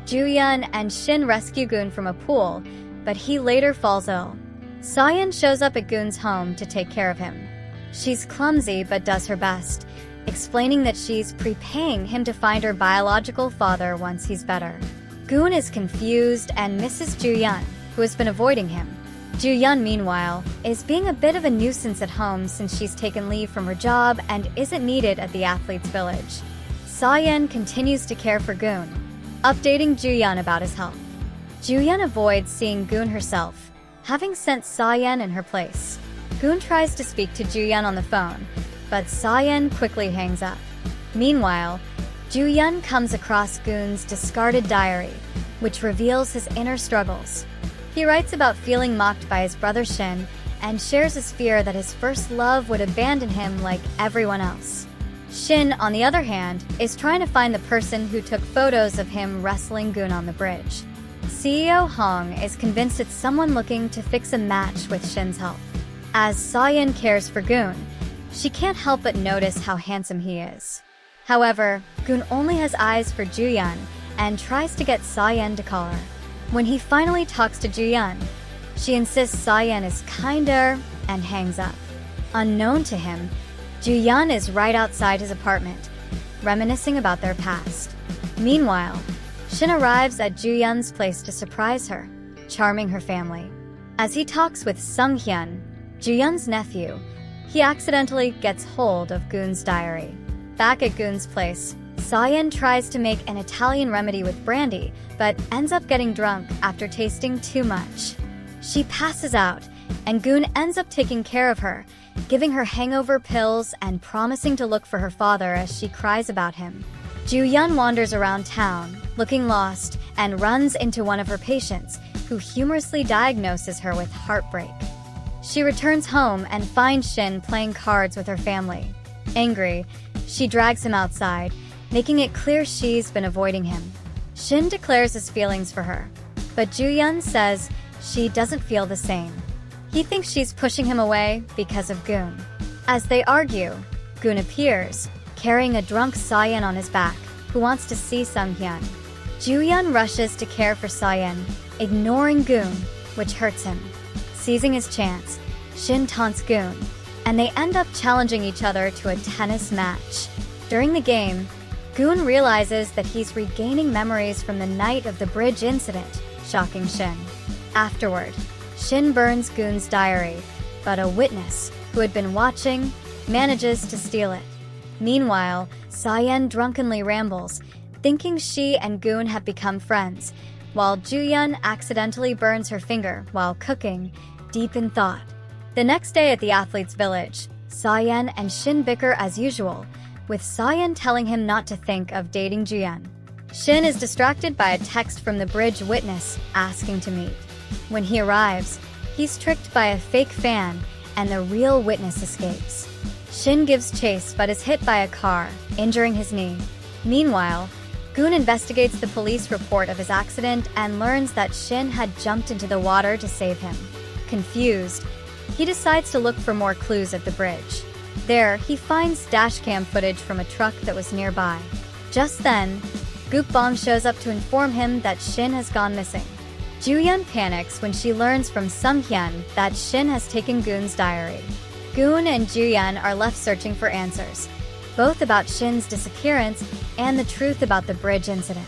Ju-Yeon and Shin rescue Goon from a pool, but he later falls ill. Se-Yan shows up at Goon's home to take care of him. She's clumsy but does her best, explaining that she's prepaying him to find her biological father once he's better. Goon is confused and misses Ju-Yeon, who has been avoiding him. Ju-Yeon, meanwhile, is being a bit of a nuisance at home since she's taken leave from her job and isn't needed at the athletes' village. Se-Yan continues to care for Goon, updating Ju-Yeon about his health. Ju-Yeon avoids seeing Goon herself, having sent Se-Yan in her place. Goon tries to speak to Ju-Yeon on the phone, but Se-Yan quickly hangs up. Meanwhile, Ju-Yeon comes across Goon's discarded diary, which reveals his inner struggles. He writes about feeling mocked by his brother Shin and shares his fear that his first love would abandon him like everyone else. Shin, on the other hand, is trying to find the person who took photos of him wrestling Goon on the bridge. CEO Hong is convinced it's someone looking to fix a match with Shin's health. As Se-Yan cares for Goon, she can't help but notice how handsome he is. However, Goon only has eyes for Ju-Yeon and tries to get Se-Yan to call her. When he finally talks to Ju-Yeon, she insists Se-Yan is kinder and hangs up. Unknown to him, Ju-Yeon is right outside his apartment, reminiscing about their past. Meanwhile, Shin arrives at Ju-Yeon's place to surprise her, charming her family. As he talks with Sung-hyun, Ju-Yeon's nephew, he accidentally gets hold of Goon's diary. Back at Goon's place, Se-Yan tries to make an Italian remedy with brandy, but ends up getting drunk after tasting too much. She passes out, and Goon ends up taking care of her, giving her hangover pills and promising to look for her father as she cries about him. Ju-Yeon wanders around town, looking lost, and runs into one of her patients, who humorously diagnoses her with heartbreak. She returns home and finds Shin playing cards with her family. Angry, she drags him outside, making it clear she's been avoiding him. Shin declares his feelings for her, but Ju-Yeon says she doesn't feel the same. He thinks she's pushing him away because of Goon. As they argue, Goon appears, carrying a drunk Se-Yan on his back, who wants to see Sung-hyun. Ju-Yeon rushes to care for Se-Yan, ignoring Goon, which hurts him. Seizing his chance, Shin taunts Goon, and they end up challenging each other to a tennis match. During the game, Goon realizes that he's regaining memories from the night of the bridge incident, shocking Shin. Afterward, Shin burns Goon's diary, but a witness, who had been watching, manages to steal it. Meanwhile, Se-Yan drunkenly rambles, thinking she and Goon have become friends, while Ju-Yeon accidentally burns her finger while cooking, deep in thought. The next day at the athletes' village, Se-Yan and Shin bicker as usual, with Se-Yan telling him not to think of dating Ju-Yeon. Shin is distracted by a text from the bridge witness asking to meet. When he arrives, he's tricked by a fake fan, and the real witness escapes. Shin gives chase but is hit by a car, injuring his knee. Meanwhile, Goon investigates the police report of his accident and learns that Shin had jumped into the water to save him. Confused, he decides to look for more clues at the bridge. There, he finds dashcam footage from a truck that was nearby. Just then, Goop Bong shows up to inform him that Shin has gone missing. Ju-Yeon panics when she learns from Sung-hyun that Shin has taken Goon's diary. Goon and Ju-Yeon are left searching for answers, both about Shin's disappearance and the truth about the bridge incident.